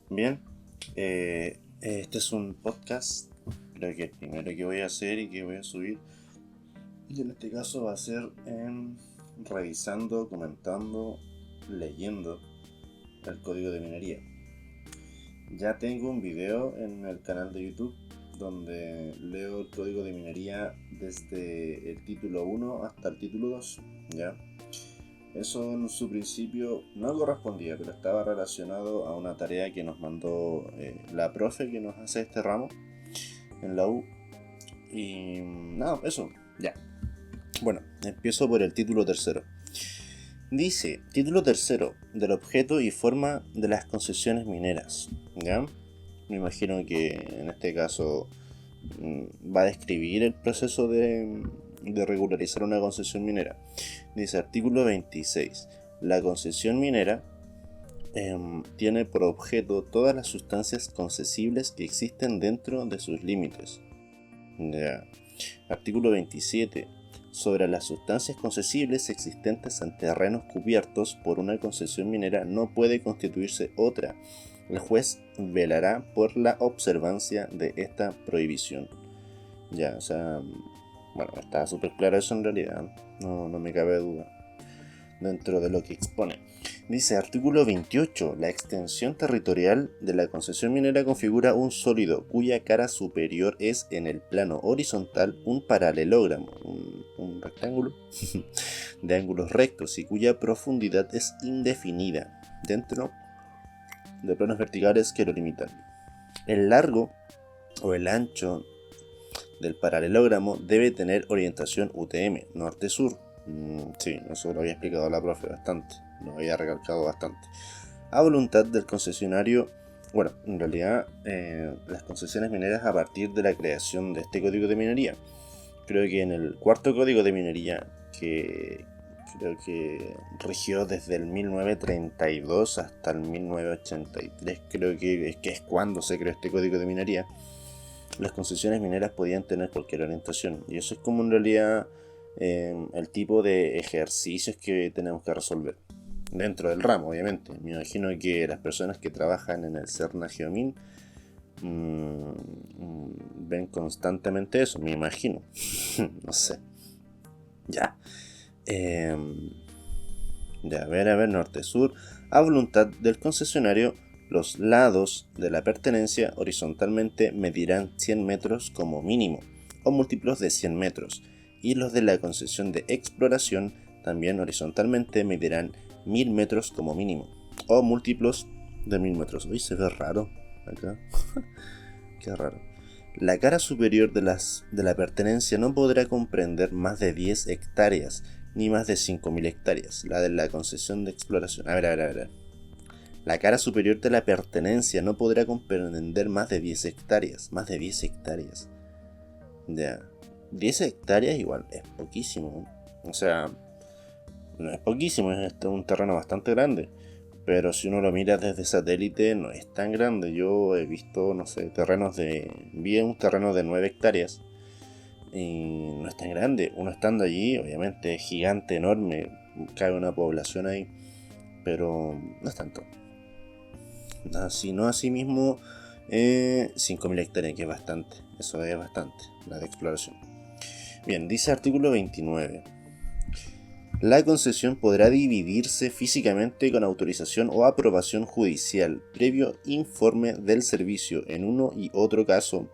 Bien, este es un podcast, creo que el primero que voy a hacer y que voy a subir. Y en este caso va a ser revisando, comentando, leyendo el código de minería. Ya tengo un video en el canal de YouTube donde leo el código de minería desde el título 1 hasta el título 2, ¿ya? Eso en su principio no correspondía, pero estaba relacionado a una tarea que nos mandó la profe que nos hace este ramo en la U. Y nada, eso, ya. Bueno, empiezo por el título tercero. Dice, título tercero, del objeto y forma de las concesiones mineras. ¿Ya? Me imagino que en este caso va a describir el proceso de regularizar una concesión minera. Dice artículo 26. La concesión minera tiene por objeto todas las sustancias concesibles que existen dentro de sus límites. Ya. Artículo 27. Sobre las sustancias concesibles existentes en terrenos cubiertos por una concesión minera no puede constituirse otra. El juez velará por la observancia de esta prohibición. Ya, o sea, bueno, está súper claro eso en realidad, no me cabe duda dentro de lo que expone. Dice artículo 28. La extensión territorial de la concesión minera configura un sólido cuya cara superior es en el plano horizontal un paralelogramo, un rectángulo de ángulos rectos y cuya profundidad es indefinida dentro de planos verticales que lo limitan. El largo o el ancho del paralelogramo debe tener orientación UTM, norte-sur. Sí, eso lo había explicado la profe bastante, lo había recalcado bastante. A voluntad del concesionario, bueno, en realidad las concesiones mineras a partir de la creación de este código de minería. Creo que en el cuarto código de minería, que creo que rigió desde el 1932 hasta el 1983, creo que es cuando se creó este código de minería. Las concesiones mineras podían tener cualquier orientación, y eso es como en realidad el tipo de ejercicios que tenemos que resolver dentro del ramo, obviamente. Me imagino que las personas que trabajan en el CERNA Geomin ven constantemente eso, me imagino. No sé. Ya. Ya, a ver, norte-sur. A voluntad del concesionario, los lados de la pertenencia horizontalmente medirán 100 metros como mínimo, o múltiplos de 100 metros, y los de la concesión de exploración también horizontalmente medirán 1000 metros como mínimo, o múltiplos de 1000 metros. Uy, se ve raro acá. Qué raro. La cara superior de la pertenencia no podrá comprender más de 10 hectáreas, ni más de 5000 hectáreas, la de la concesión de exploración. A ver. La cara superior de la pertenencia no podrá comprender más de 10 hectáreas. Más de 10 hectáreas. Ya. 10 hectáreas igual es poquísimo. O sea, no es poquísimo, es un terreno bastante grande. Pero si uno lo mira desde satélite no es tan grande. Yo he visto, no sé, vi un terreno de 9 hectáreas. Y no es tan grande. Uno estando allí, obviamente es gigante, enorme. Cabe una población ahí. Pero no es tanto. Así no, así mismo 5.000 hectáreas, que es bastante. Eso es bastante, la de exploración. Bien, dice artículo 29. La concesión podrá dividirse físicamente con autorización o aprobación judicial, previo informe del servicio en uno y otro caso.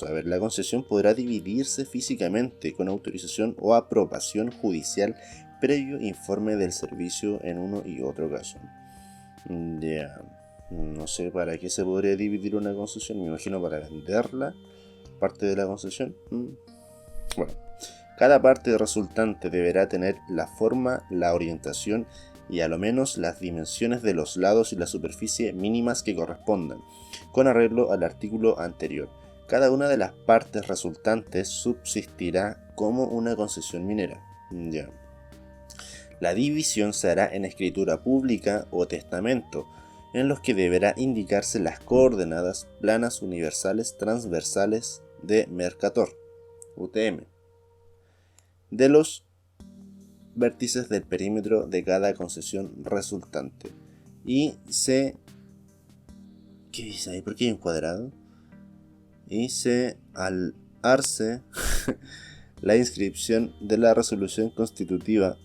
A ver, la concesión podrá dividirse físicamente con autorización o aprobación judicial, previo informe del servicio en uno y otro caso. Ya, no sé para qué se podría dividir una concesión, me imagino para venderla, parte de la concesión. Bueno. Cada parte resultante deberá tener la forma, la orientación y a lo menos las dimensiones de los lados y la superficie mínimas que correspondan, con arreglo al artículo anterior. Cada una de las partes resultantes subsistirá como una concesión minera. Ya. La división se hará en escritura pública o testamento, en los que deberá indicarse las coordenadas planas universales transversales de Mercator, UTM, de los vértices del perímetro de cada concesión resultante, y se ¿Qué dice ahí? ¿Por qué hay un cuadrado? Dice al arse la inscripción de la resolución constitutiva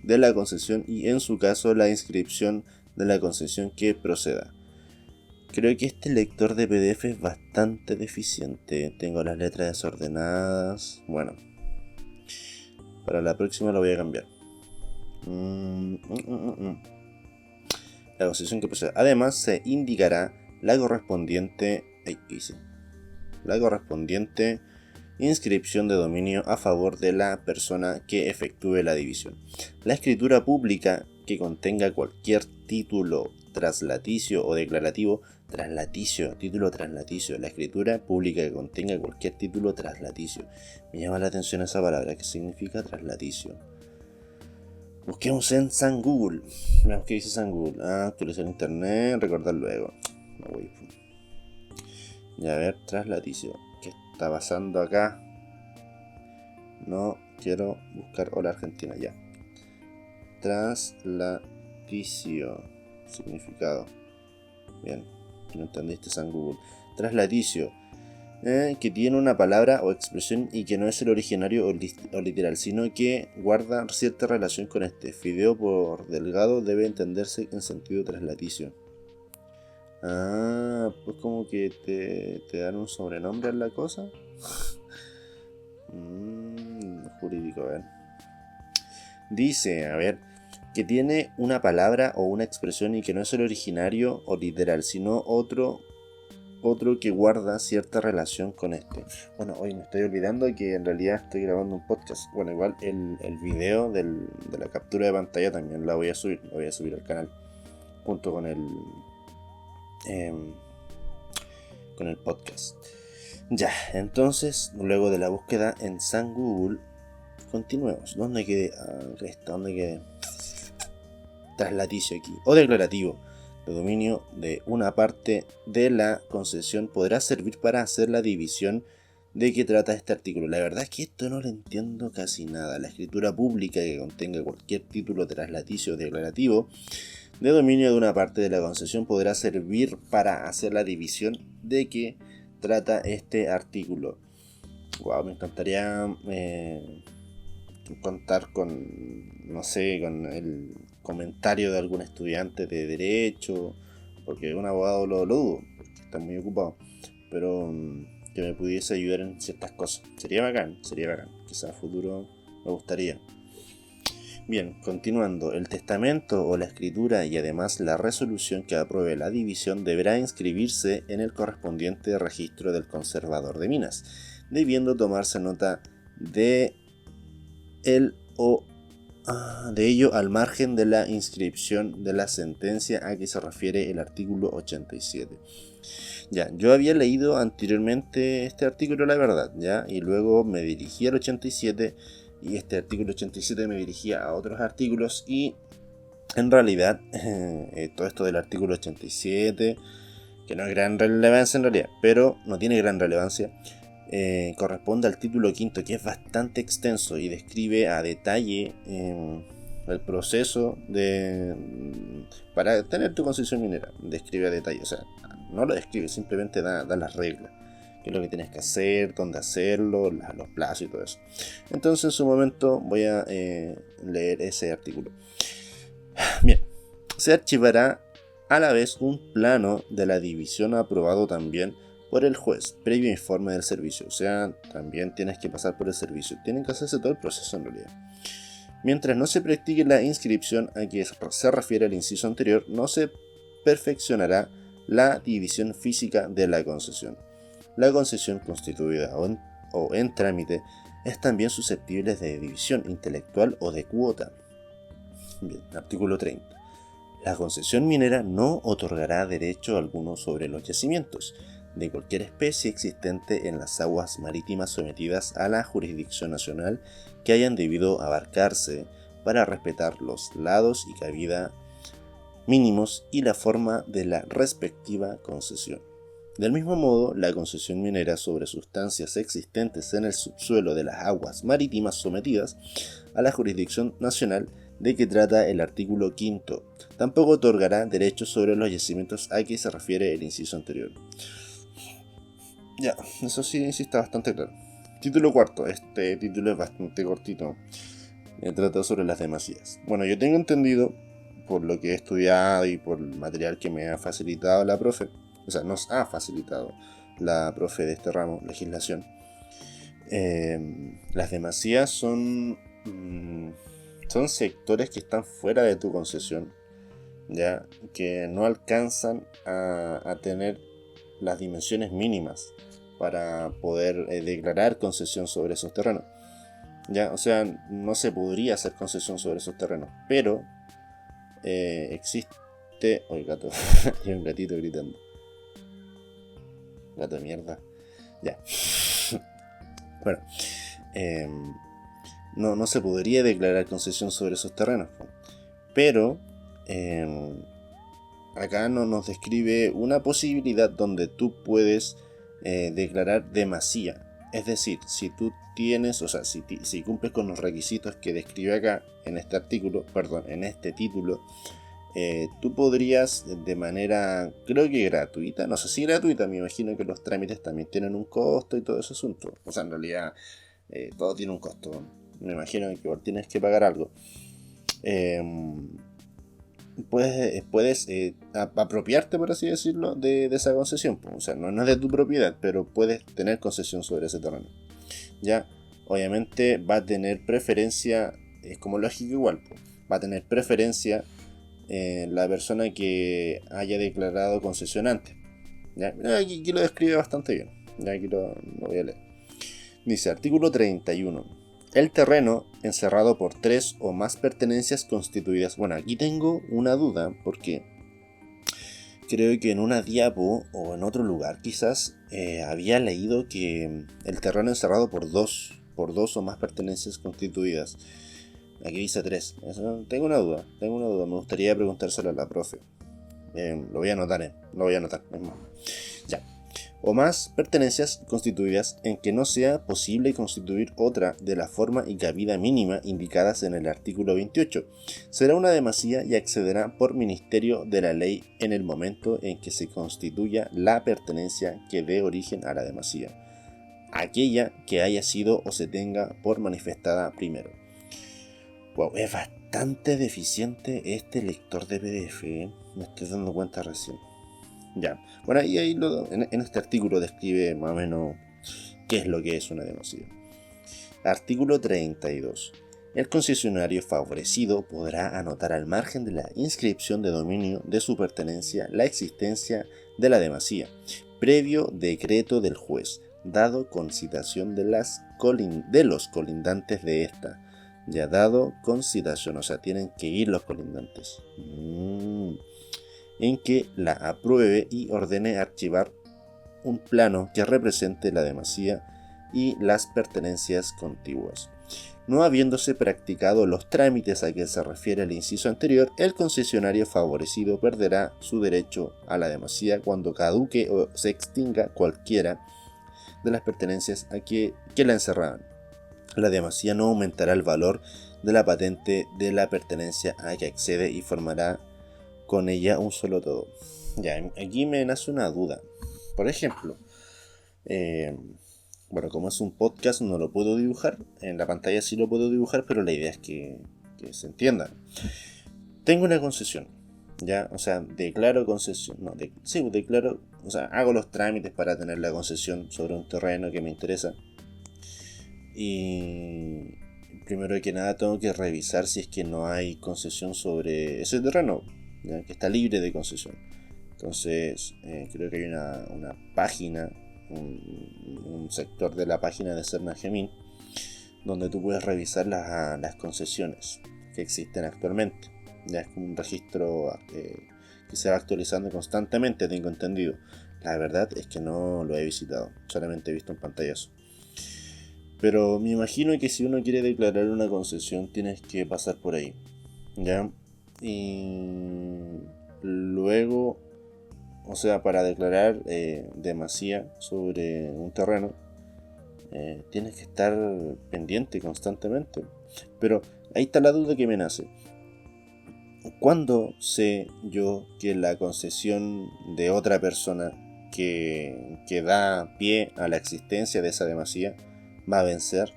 de la concesión y en su caso la inscripción de la concesión que proceda. Creo que este lector de PDF es bastante deficiente. Tengo las letras desordenadas. Bueno, para la próxima lo voy a cambiar. La concesión que proceda. Además se indicará la correspondiente inscripción de dominio a favor de la persona que efectúe la división. La escritura pública que contenga cualquier título traslaticio o declarativo, título traslaticio, la escritura pública que contenga cualquier título traslaticio. Me llama la atención esa palabra, ¿qué significa traslaticio? Busquemos en San Google. Veamos qué dice San Google. Actualizar internet, recordar luego. Ya, a ver, traslaticio. ¿Qué está pasando acá? No quiero buscar hola Argentina, ya. Traslaticio. Significado. Bien, no entendiste San Google. Traslaticio. Que tiene una palabra o expresión y que no es el originario o literal, sino que guarda cierta relación con este. Fideo por delgado debe entenderse en sentido traslaticio. Pues como que te dan un sobrenombre a la cosa. Jurídico, a ver. Dice, a ver, que tiene una palabra o una expresión y que no es el originario o literal, sino otro que guarda cierta relación con este. Bueno, hoy me estoy olvidando que en realidad estoy grabando un podcast. Bueno, igual el video de la captura de pantalla también la voy a subir al canal junto con el podcast. Ya, entonces, luego de la búsqueda en San Google, continuemos. ¿Dónde quedé? ¿Dónde quedé? Traslaticio aquí, o declarativo de dominio de una parte de la concesión podrá servir para hacer la división de que trata este artículo. La verdad es que esto no lo entiendo casi nada. La escritura pública que contenga cualquier título traslaticio o declarativo de dominio de una parte de la concesión podrá servir para hacer la división de que trata este artículo. Wow, me encantaría contar con, no sé, con el comentario de algún estudiante de derecho, porque un abogado lo dudo, porque está muy ocupado, pero que me pudiese ayudar en ciertas cosas. Sería bacán, quizás a futuro me gustaría. Bien, continuando, el testamento o la escritura y además la resolución que apruebe la división deberá inscribirse en el correspondiente registro del conservador de minas, debiendo tomarse nota de ello al margen de la inscripción de la sentencia a que se refiere el artículo 87. Ya, yo había leído anteriormente este artículo, la verdad, ya, y luego me dirigí al 87 y este artículo 87 me dirigía a otros artículos y en realidad todo esto del artículo 87, que no es gran relevancia en realidad, pero no tiene gran relevancia, corresponde al título quinto, que es bastante extenso y describe a detalle el proceso para tener tu concesión minera. Describe a detalle, o sea, no lo describe, simplemente da las reglas, qué es lo que tienes que hacer, dónde hacerlo, los plazos y todo eso. Entonces en su momento voy a leer ese artículo. Bien, se archivará a la vez un plano de la división aprobado también por el juez, previo informe del servicio. O sea, también tienes que pasar por el servicio. Tienen que hacerse todo el proceso en realidad. Mientras no se practique la inscripción a que se refiere el inciso anterior, no se perfeccionará la división física de la concesión. La concesión constituida o en trámite es también susceptible de división intelectual o de cuota. Bien, artículo 30. La concesión minera no otorgará derecho alguno sobre los yacimientos de cualquier especie existente en las aguas marítimas sometidas a la jurisdicción nacional que hayan debido abarcarse para respetar los lados y cabida mínimos y la forma de la respectiva concesión. Del mismo modo, la concesión minera sobre sustancias existentes en el subsuelo de las aguas marítimas sometidas a la jurisdicción nacional de que trata el artículo 5. Tampoco otorgará derechos sobre los yacimientos a que se refiere el inciso anterior. Ya, eso sí está bastante claro. Título 4. Este título es bastante cortito. Trata sobre las demasías. Bueno, yo tengo entendido, por lo que he estudiado y por el material que me ha facilitado la profe, o sea, nos ha facilitado la profe de este ramo, legislación, las demasías son sectores que están fuera de tu concesión, ya que no alcanzan a tener las dimensiones mínimas para poder declarar concesión sobre esos terrenos. Ya, o sea, no se podría hacer concesión sobre esos terrenos, pero existe... Oye, gato, hay un gatito gritando. Gato de mierda. Ya. Bueno, no se podría declarar concesión sobre esos terrenos, pero acá no nos describe una posibilidad donde tú puedes declarar demasía. Es decir, si tú tienes, o sea, si cumples con los requisitos que describe acá en este artículo, perdón, en este título, tú podrías de manera, creo que gratuita, no sé si gratuita, me imagino que los trámites también tienen un costo y todo ese asunto. O sea, en realidad todo tiene un costo. Me imagino que tienes que pagar algo. Puedes apropiarte, por así decirlo, de esa concesión. O sea, no es de tu propiedad, pero puedes tener concesión sobre ese terreno. Ya, obviamente va a tener preferencia, es como lógico igual, va a tener preferencia la persona que haya declarado concesión antes. ¿Ya? Aquí lo describe bastante bien. Ya, aquí lo voy a leer. Dice, artículo 31. El terreno encerrado por 3 o más pertenencias constituidas. Bueno, aquí tengo una duda porque creo que en una diapo o en otro lugar quizás había leído que el terreno encerrado por dos o más pertenencias constituidas. Aquí dice 3. Tengo una duda. Me gustaría preguntárselo a la profe. Lo voy a anotar. Es más. Ya. O más pertenencias constituidas en que no sea posible constituir otra de la forma y cabida mínima indicadas en el artículo 28. Será una demasía y accederá por ministerio de la ley en el momento en que se constituya la pertenencia que dé origen a la demasía, aquella que haya sido o se tenga por manifestada primero. Wow, es bastante deficiente este lector de PDF, me estoy dando cuenta recién. Ya, bueno, y ahí en este artículo describe más o menos qué es lo que es una demasía. Artículo 32. El concesionario favorecido podrá anotar al margen de la inscripción de dominio de su pertenencia la existencia de la demasía, previo decreto del juez, dado con citación de los colindantes de esta. Ya dado con citación, o sea, tienen que ir los colindantes. En que la apruebe y ordene archivar un plano que represente la demasía y las pertenencias contiguas. No habiéndose practicado los trámites a que se refiere el inciso anterior, el concesionario favorecido perderá su derecho a la demasía cuando caduque o se extinga cualquiera de las pertenencias a que la encerraban. La demasía no aumentará el valor de la patente de la pertenencia a que accede y formará con ella un solo todo. Ya, aquí me nace una duda. Por ejemplo, bueno, como es un podcast no lo puedo dibujar. En la pantalla sí lo puedo dibujar, pero la idea es que se entienda. Tengo una concesión, ya, o sea, declaro concesión. Declaro, o sea, hago los trámites para tener la concesión sobre un terreno que me interesa. Y primero que nada tengo que revisar si es que no hay concesión sobre ese terreno, ¿ya? Que está libre de concesión. Entonces creo que hay una página, un sector de la página de Cernagemín, donde tú puedes revisar las concesiones que existen actualmente. Ya es como un registro que se va actualizando constantemente, tengo entendido. La verdad es que no lo he visitado, solamente he visto un pantallazo. Pero me imagino que si uno quiere declarar una concesión tienes que pasar por ahí, ¿ya? Y luego, o sea, para declarar demasía sobre un terreno, tienes que estar pendiente constantemente. Pero ahí está la duda que me nace. ¿Cuándo sé yo que la concesión de otra persona que da pie a la existencia de esa demasía va a vencer?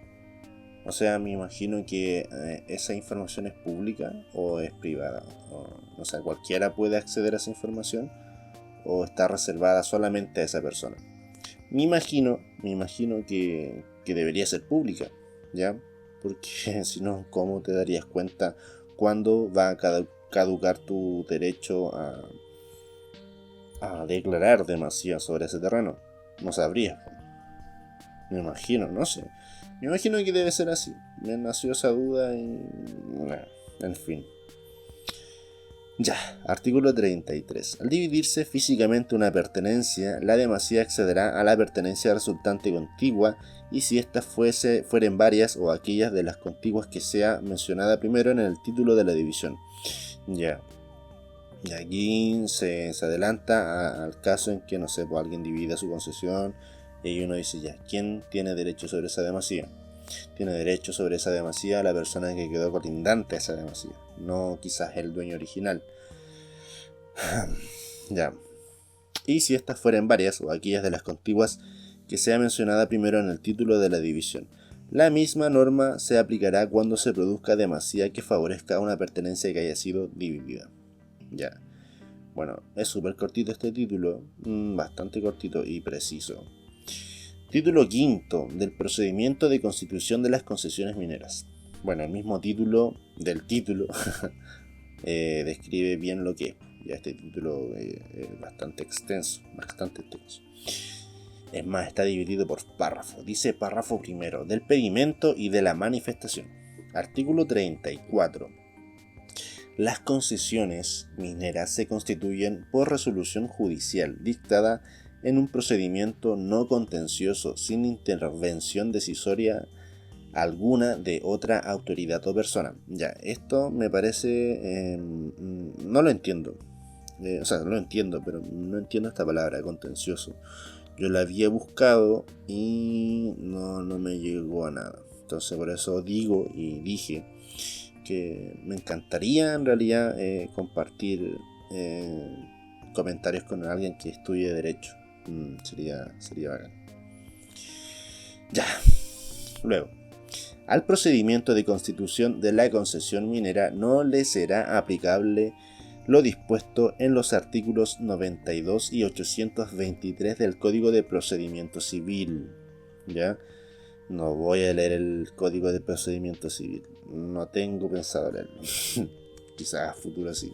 O sea, me imagino que esa información es pública o es privada. O sea, cualquiera puede acceder a esa información o está reservada solamente a esa persona. Me imagino que debería ser pública, ¿ya? Porque si no, ¿cómo te darías cuenta cuándo va a caducar tu derecho a declarar demasía sobre ese terreno? No sabrías. Me imagino, no sé. Me imagino que debe ser así. Me nació esa duda y... en fin. Ya, artículo 33. Al dividirse físicamente una pertenencia, la demasía accederá a la pertenencia resultante contigua y si éstas fueren varias o aquellas de las contiguas que sea mencionada primero en el título de la división. Ya. Y aquí se adelanta al caso en que, no sé, pues alguien divida su concesión y uno dice ya, ¿quién tiene derecho sobre esa demasía? Tiene derecho sobre esa demasía la persona que quedó colindante a esa demasía, no quizás el dueño original. Ya. Y si estas fueren varias o aquellas de las contiguas que sea mencionada primero en el título de la división. La misma norma se aplicará cuando se produzca demasía que favorezca a una pertenencia que haya sido dividida. Ya. Bueno, es súper cortito este título, bastante cortito y preciso. Título quinto del procedimiento de constitución de las concesiones mineras. Bueno, el mismo título del título describe bien lo que es. Ya este título es bastante extenso. Es más, está dividido por párrafos. Dice párrafo primero, del pedimento y de la manifestación. Artículo 34. Las concesiones mineras se constituyen por resolución judicial dictada en un procedimiento no contencioso sin intervención decisoria alguna de otra autoridad o persona. Ya, esto me parece... no lo entiendo. O sea, lo entiendo, pero no entiendo esta palabra, contencioso. Yo la había buscado y no me llegó a nada. Entonces por eso digo y dije que me encantaría en realidad compartir comentarios con alguien que estudie Derecho. Sería bacán. Ya. Luego. Al procedimiento de constitución de la concesión minera no le será aplicable lo dispuesto en los artículos 92 y 823 del Código de Procedimiento Civil. ¿Ya? No voy a leer el Código de Procedimiento Civil. No tengo pensado leerlo. Quizás a futuro sí.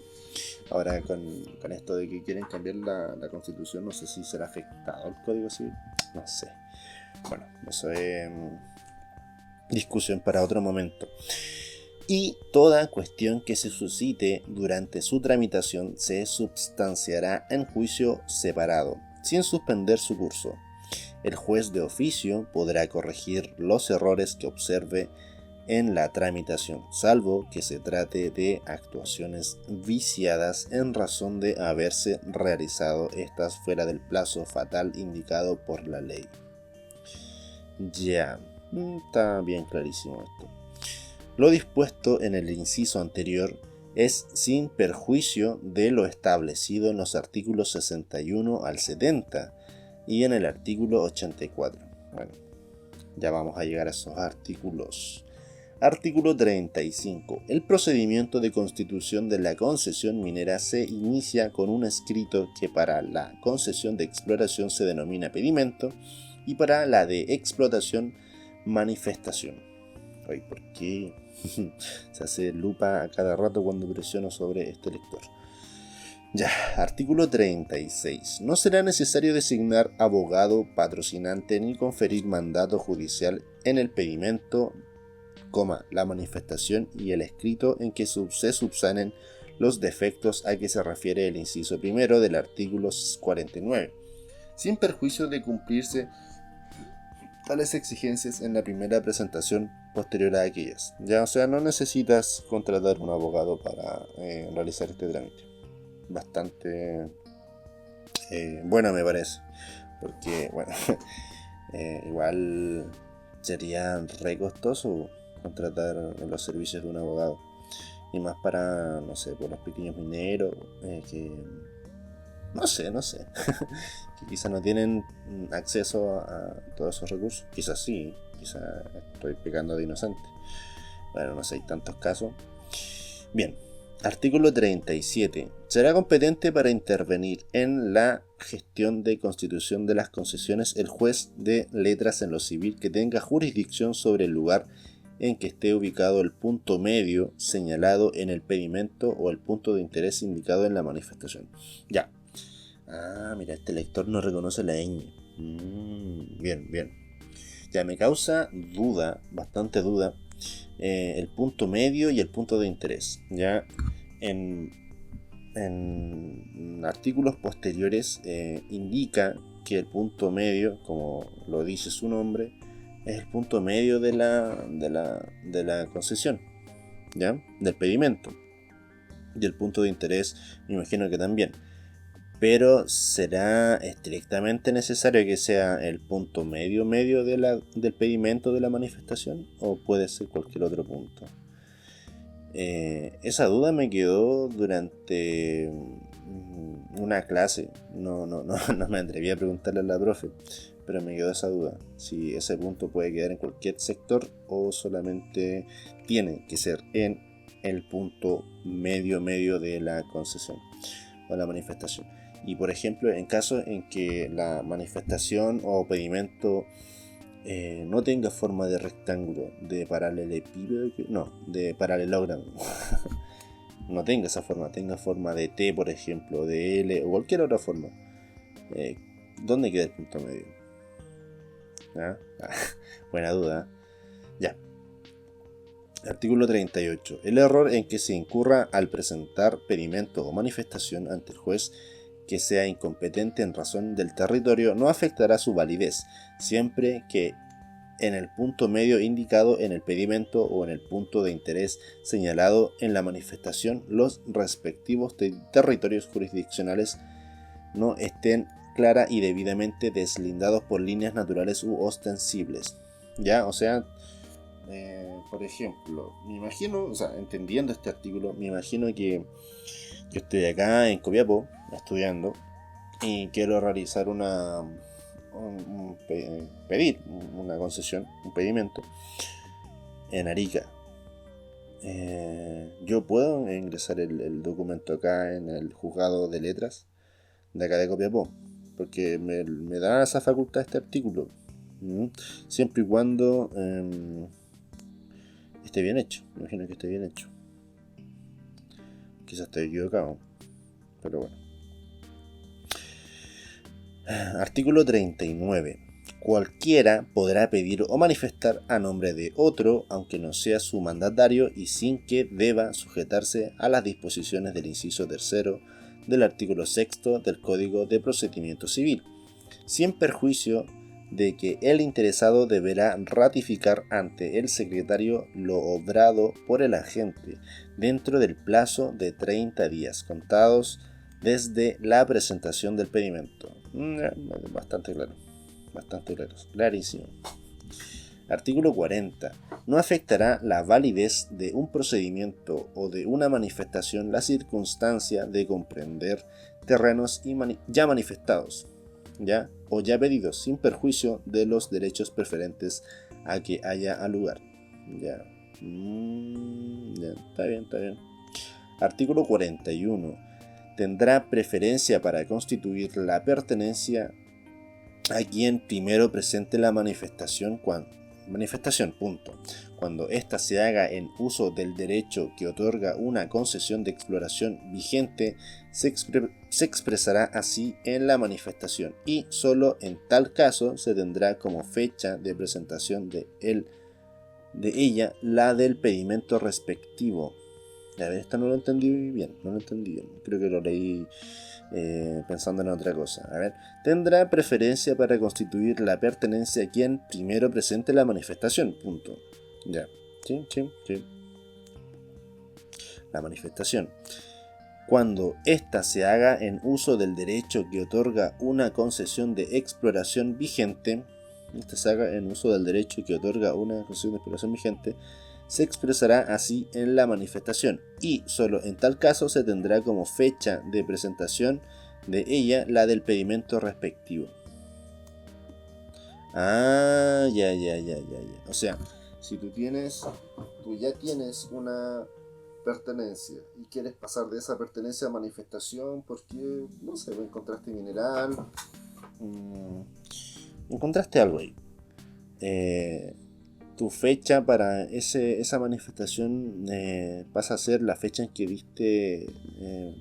Ahora con esto de que quieren cambiar la Constitución, no sé si será afectado el Código Civil. No sé. Bueno, eso es discusión para otro momento. Y toda cuestión que se suscite durante su tramitación se substanciará en juicio separado, sin suspender su curso. El juez de oficio podrá corregir los errores que observe en la tramitación, salvo que se trate de actuaciones viciadas en razón de haberse realizado estas fuera del plazo fatal indicado por la ley. Ya, está bien clarísimo esto. Lo dispuesto en el inciso anterior es sin perjuicio de lo establecido en los artículos 61 al 70 y en el artículo 84. Bueno, ya vamos a llegar a esos artículos. Artículo 35. El procedimiento de constitución de la concesión minera se inicia con un escrito que para la concesión de exploración se denomina pedimento y para la de explotación manifestación. Ay, ¿por qué? Se hace lupa a cada rato cuando presiono sobre este lector. Ya, artículo 36. No será necesario designar abogado patrocinante ni conferir mandato judicial en el pedimento, la manifestación y el escrito en que se subsanen los defectos a que se refiere el inciso primero del artículo 49, sin perjuicio de cumplirse tales exigencias en la primera presentación posterior a aquellas. Ya, o sea, no necesitas contratar un abogado para realizar este trámite. Bastante bueno me parece, porque bueno, igual sería re costoso contratar los servicios de un abogado. Y más para, no sé, por los pequeños mineros, que no sé, que quizás no tienen acceso a todos esos recursos. Quizás sí, quizás estoy pecando de inocente. Bueno, no sé, hay tantos casos. Bien, artículo 37. Será competente para intervenir en la gestión de constitución de las concesiones el juez de letras en lo civil que tenga jurisdicción sobre el lugar en que esté ubicado el punto medio señalado en el pedimento o el punto de interés indicado en la manifestación. Ya. Ah, mira, este lector no reconoce la ñ. Bien, bien. Ya, me causa duda, bastante duda, el punto medio y el punto de interés. Ya, en artículos posteriores indica que el punto medio, como lo dice su nombre, es el punto medio de la concesión, ¿ya? Del pedimento. Y el punto de interés, me imagino que también. Pero ¿será estrictamente necesario que sea el punto medio del pedimento de la manifestación? ¿O puede ser cualquier otro punto? Esa duda me quedó durante una clase. No me atreví a preguntarle a la profe, pero me quedó esa duda. Si ese punto puede quedar en cualquier sector o solamente tiene que ser en el punto medio de la concesión o la manifestación. Y por ejemplo, en caso en que la manifestación o pedimento no tenga forma de rectángulo, de paralelepípedo, no, de paralelogramo, no tenga esa forma, tenga forma de T, por ejemplo, de L o cualquier otra forma, ¿dónde queda el punto medio? Buena duda. Ya. Artículo 38. El error en que se incurra al presentar pedimento o manifestación ante el juez que sea incompetente en razón del territorio no afectará su validez, siempre que en el punto medio indicado en el pedimento o en el punto de interés señalado en la manifestación los respectivos territorios jurisdiccionales no estén clara y debidamente deslindados por líneas naturales u ostensibles. Ya, o sea, por ejemplo, me imagino, o sea, entendiendo este artículo, me imagino que yo estoy acá en Copiapó estudiando y quiero realizar pedir una concesión, un pedimento en Arica. Yo puedo ingresar el documento acá en el juzgado de letras de acá de Copiapó, porque me da esa facultad este artículo, siempre y cuando esté bien hecho. Me imagino que esté bien hecho. Quizás esté equivocado, pero bueno. Artículo 39. Cualquiera podrá pedir o manifestar a nombre de otro, aunque no sea su mandatario, y sin que deba sujetarse a las disposiciones del inciso tercero del artículo 6 del Código de Procedimiento Civil, sin perjuicio de que el interesado deberá ratificar ante el secretario lo obrado por el agente dentro del plazo de 30 días contados desde la presentación del pedimento. Bastante claro, clarísimo. Artículo 40. No afectará la validez de un procedimiento o de una manifestación la circunstancia de comprender terrenos ya manifestados, ya o ya pedidos, sin perjuicio de los derechos preferentes a que haya al lugar. Ya, está bien. Artículo 41. Tendrá preferencia para constituir la pertenencia a quien primero presente la manifestación cuando ésta se haga en uso del derecho que otorga una concesión de exploración vigente, se expresará así en la manifestación y solo en tal caso se tendrá como fecha de presentación de ella la del pedimento respectivo. A ver, esto no lo entendí bien, creo que lo leí pensando en otra cosa. A ver, tendrá preferencia para constituir la pertenencia a quien primero presente la manifestación. Punto. Ya. Sí. La manifestación. Cuando ésta se haga en uso del derecho que otorga una concesión de exploración vigente, este se haga en uso del derecho que otorga una concesión de exploración vigente, se expresará así en la manifestación y solo en tal caso se tendrá como fecha de presentación de ella la del pedimento respectivo. Ya. O sea, si tú ya tienes una pertenencia y quieres pasar de esa pertenencia a manifestación porque, no sé, encontraste mineral, encontraste algo ahí. Tu fecha para esa manifestación pasa a ser la fecha en que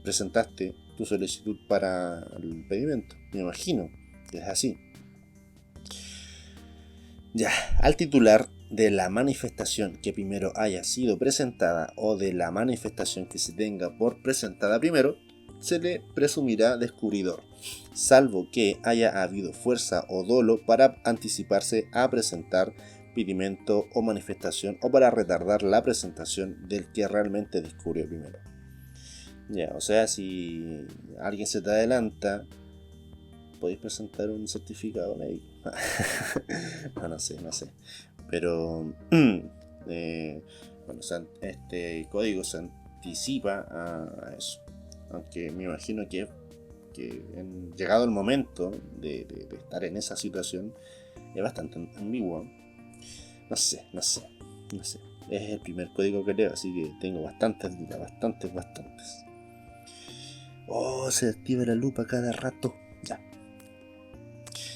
presentaste tu solicitud para el pedimento. Me imagino que es así. Ya, al titular de la manifestación que primero haya sido presentada o de la manifestación que se tenga por presentada primero, se le presumirá descubridor, salvo que haya habido fuerza o dolo para anticiparse a presentar pedimento o manifestación o para retardar la presentación del que realmente descubrió primero. Ya, o sea, si alguien se te adelanta, podéis presentar un certificado médico. no sé. Pero bueno, este código se anticipa a eso. Aunque me imagino que llegado el momento de estar en esa situación, es bastante ambiguo. No sé. Es el primer código que leo, así que tengo bastantes dudas, bastantes. Oh, se activa la lupa cada rato. Ya.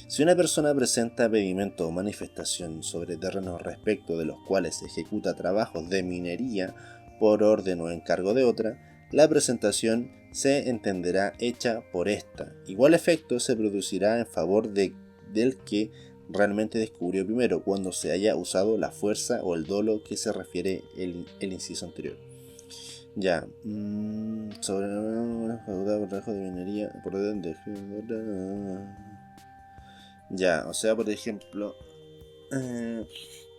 Si una persona presenta pedimento o manifestación sobre terrenos respecto de los cuales se ejecuta trabajos de minería por orden o encargo de otra, la presentación se entenderá hecha por esta. Igual efecto se producirá en favor del que realmente descubrió primero, cuando se haya usado la fuerza o el dolo que se refiere el inciso anterior. Ya. Sobre por trabajo de minería por orden de... Ya, o sea, por ejemplo,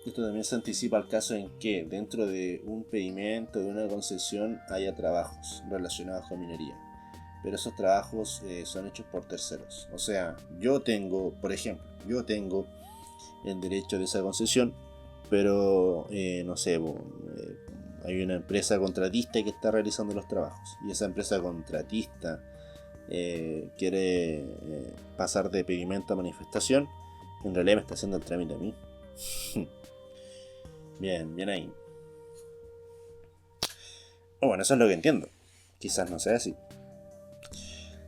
esto también se anticipa al caso en que dentro de un pedimento, de una concesión, haya trabajos relacionados con minería. Pero esos trabajos son hechos por terceros. O sea, por ejemplo, yo tengo el derecho de esa concesión, pero no sé, hay una empresa contratista que está realizando los trabajos. Y esa empresa contratista quiere pasar de pedimento a manifestación. En realidad me está haciendo el trámite a mí. bien ahí. Bueno, eso es lo que entiendo. Quizás no sea así.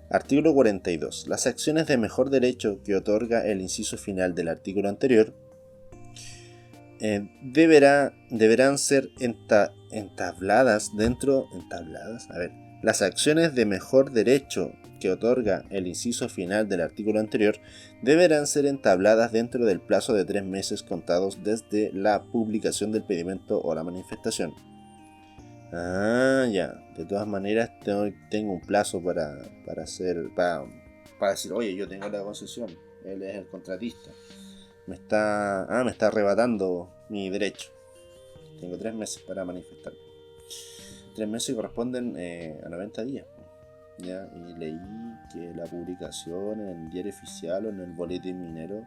Artículo 42. Las acciones de mejor derecho que otorga el inciso final del artículo anterior deberán ser entabladas dentro... ¿Entabladas? A ver. Las acciones de mejor derecho que otorga el inciso final del artículo anterior deberán ser entabladas dentro del plazo de 3 meses contados desde la publicación del pedimento o la manifestación. Ya. De todas maneras, tengo un plazo para decir, oye, yo tengo la concesión, él es el contratista. Me está arrebatando mi derecho. Tengo 3 meses para manifestarme. 3 meses corresponden a 90 días. ¿Ya? Y leí que la publicación en el diario oficial o en el boletín minero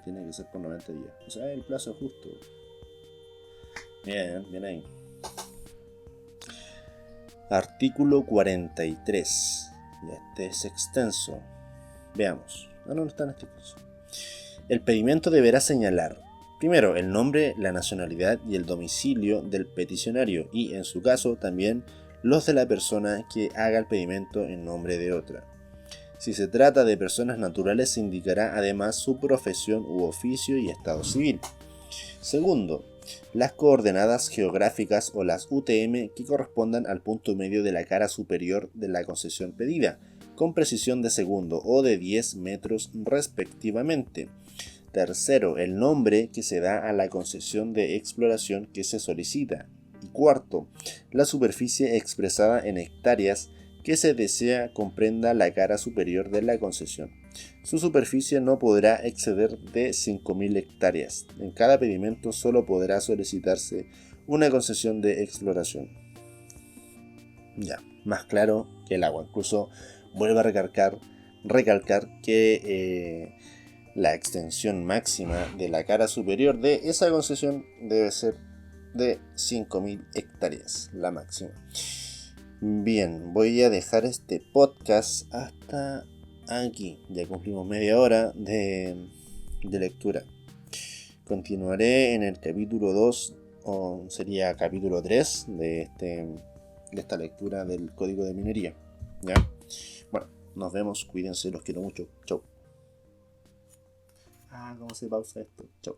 tiene que ser por 90 días. O sea, el plazo es justo. Bien ahí. Artículo 43. Este es extenso. Veamos. No está en este caso. El pedimento deberá señalar, primero, el nombre, la nacionalidad y el domicilio del peticionario y, en su caso, también los de la persona que haga el pedimento en nombre de otra. Si se trata de personas naturales, se indicará además su profesión u oficio y estado civil. Segundo, las coordenadas geográficas o las UTM que correspondan al punto medio de la cara superior de la concesión pedida, con precisión de segundo o de 10 metros respectivamente. Tercero, el nombre que se da a la concesión de exploración que se solicita. Y cuarto, la superficie expresada en hectáreas que se desea comprenda la cara superior de la concesión. Su superficie no podrá exceder de 5.000 hectáreas. En cada pedimento solo podrá solicitarse una concesión de exploración. Ya, más claro que el agua. Incluso vuelvo a recalcar que la extensión máxima de la cara superior de esa concesión debe ser de 5.000 hectáreas, la máxima. Bien, voy a dejar este podcast hasta aquí. Ya cumplimos media hora de lectura. Continuaré en el capítulo 2, o sería capítulo 3 de esta lectura del Código de Minería. ¿Ya? Bueno, nos vemos, cuídense, los quiero mucho. Chau. ¿Cómo se pausa esto? Chau.